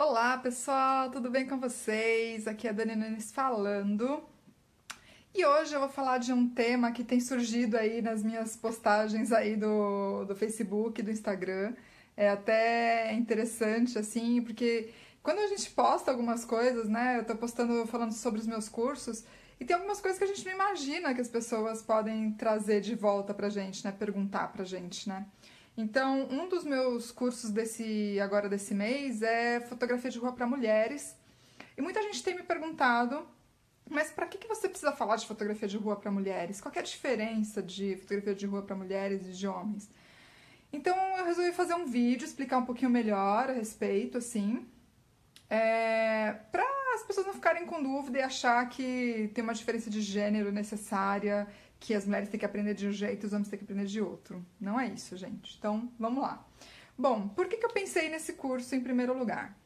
Olá, pessoal, tudo bem com vocês? Aqui é a Dani Nunes falando. E hoje eu vou falar de um tema que tem surgido aí nas minhas postagens aí do Facebook, do Instagram. É até interessante, assim, porque quando a gente posta algumas coisas, né? Eu tô postando falando sobre os meus cursos, e tem algumas coisas que a gente não imagina que as pessoas podem trazer de volta pra gente, né? Perguntar pra gente, né? Então, um dos meus cursos desse mês é fotografia de rua para mulheres. E muita gente tem me perguntado, mas para que você precisa falar de fotografia de rua para mulheres? Qual que é a diferença de fotografia de rua para mulheres e de homens? Então, eu resolvi fazer um vídeo, explicar um pouquinho melhor a respeito, assim, para as pessoas não ficarem com dúvida e achar que tem uma diferença de gênero necessária, que as mulheres têm que aprender de um jeito e os homens têm que aprender de outro. Não é isso, gente. Então, vamos lá. Bom, por que eu pensei nesse curso em primeiro lugar?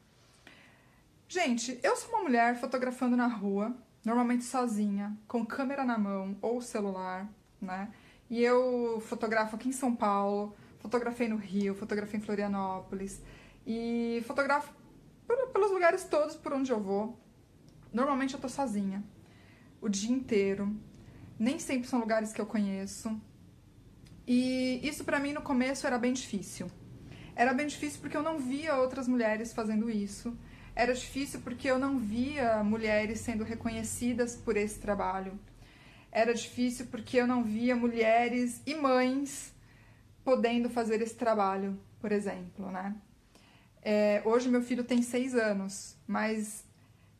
Gente, eu sou uma mulher fotografando na rua, normalmente sozinha, com câmera na mão ou celular, né? E eu fotografo aqui em São Paulo, fotografei no Rio, fotografei em Florianópolis e fotografo pelos lugares todos por onde eu vou. Normalmente eu tô sozinha, o dia inteiro. Nem sempre são lugares que eu conheço. E isso pra mim no começo era bem difícil. Era bem difícil porque eu não via outras mulheres fazendo isso. Era difícil porque eu não via mulheres sendo reconhecidas por esse trabalho. Era difícil porque eu não via mulheres e mães podendo fazer esse trabalho, por exemplo, né? Hoje meu filho tem 6 anos, mas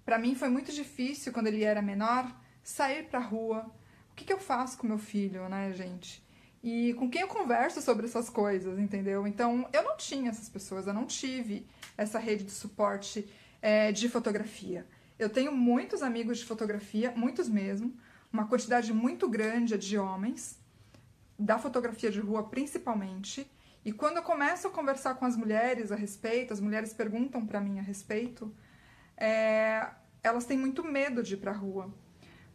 pra mim foi muito difícil quando ele era menor sair pra rua. O que eu faço com meu filho, né, gente? E com quem eu converso sobre essas coisas, entendeu? Então, eu não tinha essas pessoas, eu não tive essa rede de suporte de fotografia. Eu tenho muitos amigos de fotografia, muitos mesmo, uma quantidade muito grande de homens, da fotografia de rua principalmente. E quando eu começo a conversar com as mulheres a respeito, as mulheres perguntam pra mim a respeito, elas têm muito medo de ir pra rua.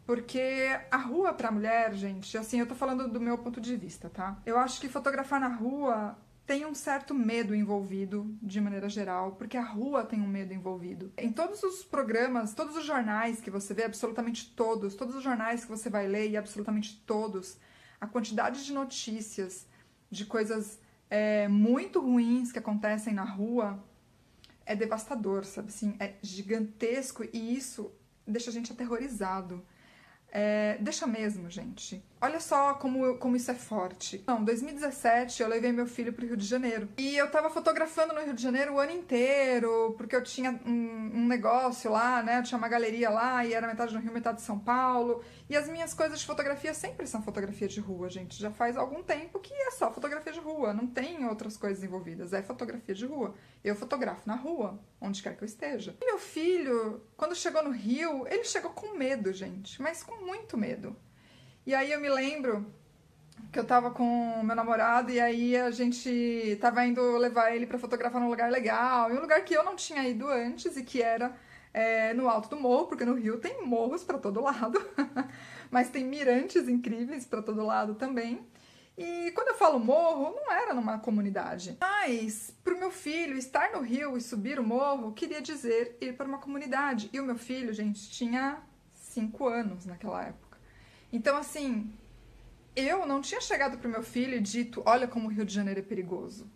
Porque a rua pra mulher, gente, assim, eu tô falando do meu ponto de vista, tá? Eu acho que fotografar na rua tem um certo medo envolvido, de maneira geral, porque a rua tem um medo envolvido. Em todos os programas, todos os jornais que você vê, absolutamente todos os jornais que você vai ler, e absolutamente todos, a quantidade de notícias, de coisas muito ruins que acontecem na rua, é devastador, sabe assim? É gigantesco e isso deixa a gente aterrorizado. Deixa mesmo, gente. Olha só como isso é forte. Não, 2017 eu levei meu filho pro Rio de Janeiro. E eu tava fotografando no Rio de Janeiro o ano inteiro, porque eu tinha um negócio lá, né? Eu tinha uma galeria lá e era metade no Rio, metade de São Paulo. E as minhas coisas de fotografia sempre são fotografia de rua, gente. Já faz algum tempo que é só fotografia de rua, não tem outras coisas envolvidas, é fotografia de rua. Eu fotografo na rua, onde quer que eu esteja. E meu filho, quando chegou no Rio, ele chegou com medo, gente, mas com muito medo. E aí eu me lembro que eu tava com meu namorado e aí a gente tava indo levar ele pra fotografar num lugar legal, em um lugar que eu não tinha ido antes e que era no alto do morro, porque no Rio tem morros pra todo lado, mas tem mirantes incríveis pra todo lado também. E quando eu falo morro, não era numa comunidade. Mas, para o meu filho estar no Rio e subir o morro, queria dizer ir para uma comunidade. E o meu filho, gente, tinha 5 anos naquela época. Então, assim, eu não tinha chegado pro meu filho e dito, olha como o Rio de Janeiro é perigoso.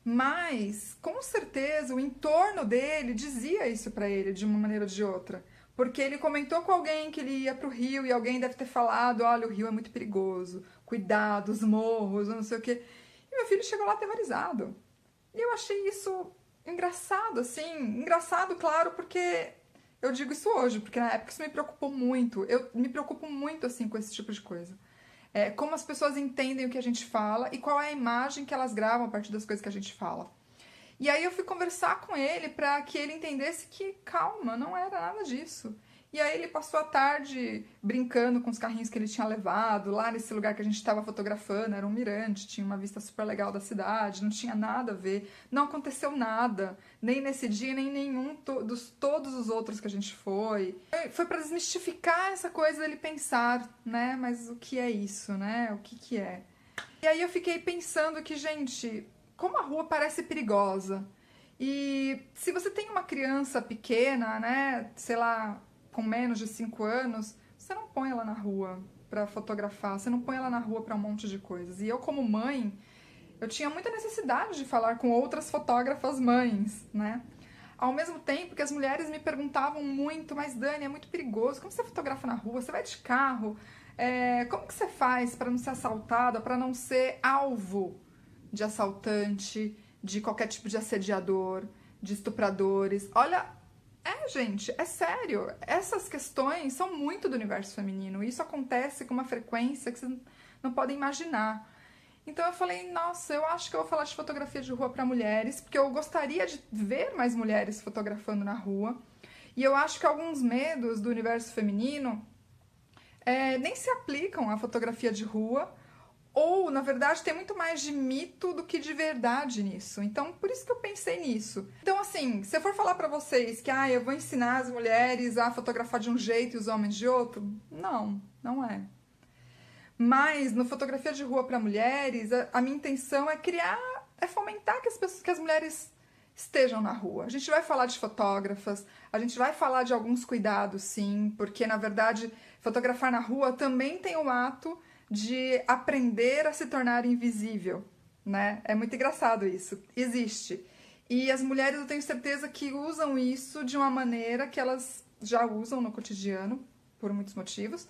Mas, com certeza, o entorno dele dizia isso pra ele, de uma maneira ou de outra. Porque ele comentou com alguém que ele ia pro Rio e alguém deve ter falado, olha, o Rio é muito perigoso, cuidado, os morros, não sei o quê. E meu filho chegou lá aterrorizado. E eu achei isso engraçado, assim, engraçado, claro, porque eu digo isso hoje, porque na época isso me preocupou muito. Eu me preocupo muito, assim, com esse tipo de coisa. Como as pessoas entendem o que a gente fala e qual é a imagem que elas gravam a partir das coisas que a gente fala. E aí eu fui conversar com ele para que ele entendesse que, calma, não era nada disso. E aí ele passou a tarde brincando com os carrinhos que ele tinha levado, lá nesse lugar que a gente estava fotografando, era um mirante, tinha uma vista super legal da cidade, não tinha nada a ver, não aconteceu nada, nem nesse dia, nem nenhum dos todos os outros que a gente foi. Foi para desmistificar essa coisa dele pensar, né, mas o que é isso, né, o que que é? E aí eu fiquei pensando que, gente, como a rua parece perigosa. E se você tem uma criança pequena, né, sei lá, com menos de 5 anos, você não põe ela na rua para fotografar, você não põe ela na rua para um monte de coisas. E eu, como mãe, eu tinha muita necessidade de falar com outras fotógrafas mães, né? Ao mesmo tempo que as mulheres me perguntavam muito, mas Dani, é muito perigoso, como você fotografa na rua? Você vai de carro? Como que você faz para não ser assaltada, para não ser alvo de assaltante, de qualquer tipo de assediador, de estupradores? Olha, gente, é sério, essas questões são muito do universo feminino, e isso acontece com uma frequência que vocês não podem imaginar. Então eu falei, nossa, eu acho que eu vou falar de fotografia de rua para mulheres, porque eu gostaria de ver mais mulheres fotografando na rua. E eu acho que alguns medos do universo feminino nem se aplicam à fotografia de rua, ou, na verdade, tem muito mais de mito do que de verdade nisso. Então, por isso que eu pensei nisso. Então, assim, se eu for falar pra vocês que eu vou ensinar as mulheres a fotografar de um jeito e os homens de outro, não, não é. Mas no fotografia de rua para mulheres, a minha intenção é fomentar que as mulheres estejam na rua. A gente vai falar de fotógrafas, a gente vai falar de alguns cuidados, sim, porque na verdade fotografar na rua também tem o ato de aprender a se tornar invisível, né? É muito engraçado isso. Existe. E as mulheres, eu tenho certeza que usam isso de uma maneira que elas já usam no cotidiano, por muitos motivos,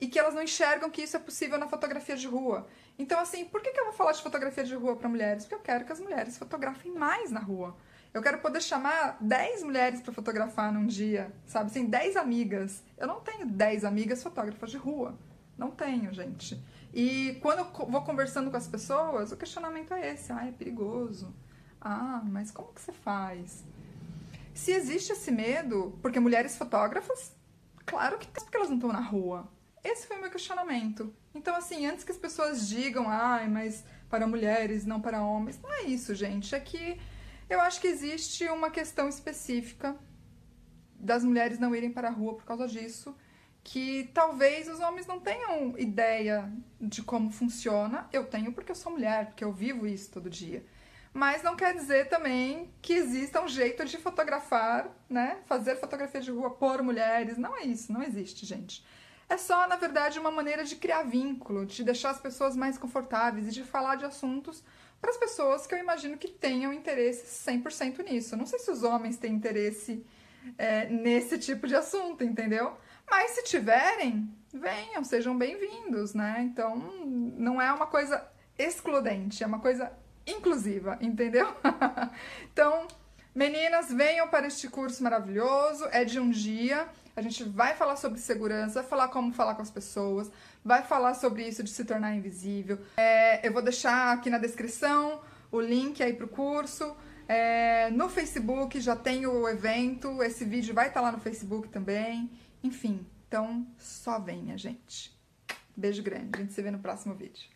e que elas não enxergam que isso é possível na fotografia de rua. Então, assim, por que eu vou falar de fotografia de rua para mulheres? Porque eu quero que as mulheres fotografem mais na rua. Eu quero poder chamar 10 mulheres para fotografar num dia, sabe? Assim, 10 amigas. Eu não tenho 10 amigas fotógrafas de rua. Não tenho, gente. E quando eu vou conversando com as pessoas, o questionamento é esse. É perigoso. Mas como que você faz? Se existe esse medo, porque mulheres fotógrafas, claro que tem, porque elas não estão na rua. Esse foi o meu questionamento. Então, assim, antes que as pessoas digam, mas para mulheres, não para homens, não é isso, gente. É que eu acho que existe uma questão específica das mulheres não irem para a rua por causa disso, que talvez os homens não tenham ideia de como funciona. Eu tenho porque eu sou mulher, porque eu vivo isso todo dia. Mas não quer dizer também que exista um jeito de fotografar, né? Fazer fotografia de rua por mulheres. Não é isso, não existe, gente. É só, na verdade, uma maneira de criar vínculo, de deixar as pessoas mais confortáveis e de falar de assuntos para as pessoas que eu imagino que tenham interesse 100% nisso. Eu não sei se os homens têm interesse nesse tipo de assunto, entendeu? Mas se tiverem, venham, sejam bem-vindos, né? Então, não é uma coisa excludente, é uma coisa inclusiva, entendeu? Então, meninas, venham para este curso maravilhoso, é de um dia. A gente vai falar sobre segurança, vai falar como falar com as pessoas, vai falar sobre isso de se tornar invisível. Eu vou deixar aqui na descrição o link aí pro curso. No Facebook já tem o evento, esse vídeo vai estar lá no Facebook também. Enfim, então só venha, gente. Beijo grande, a gente se vê no próximo vídeo.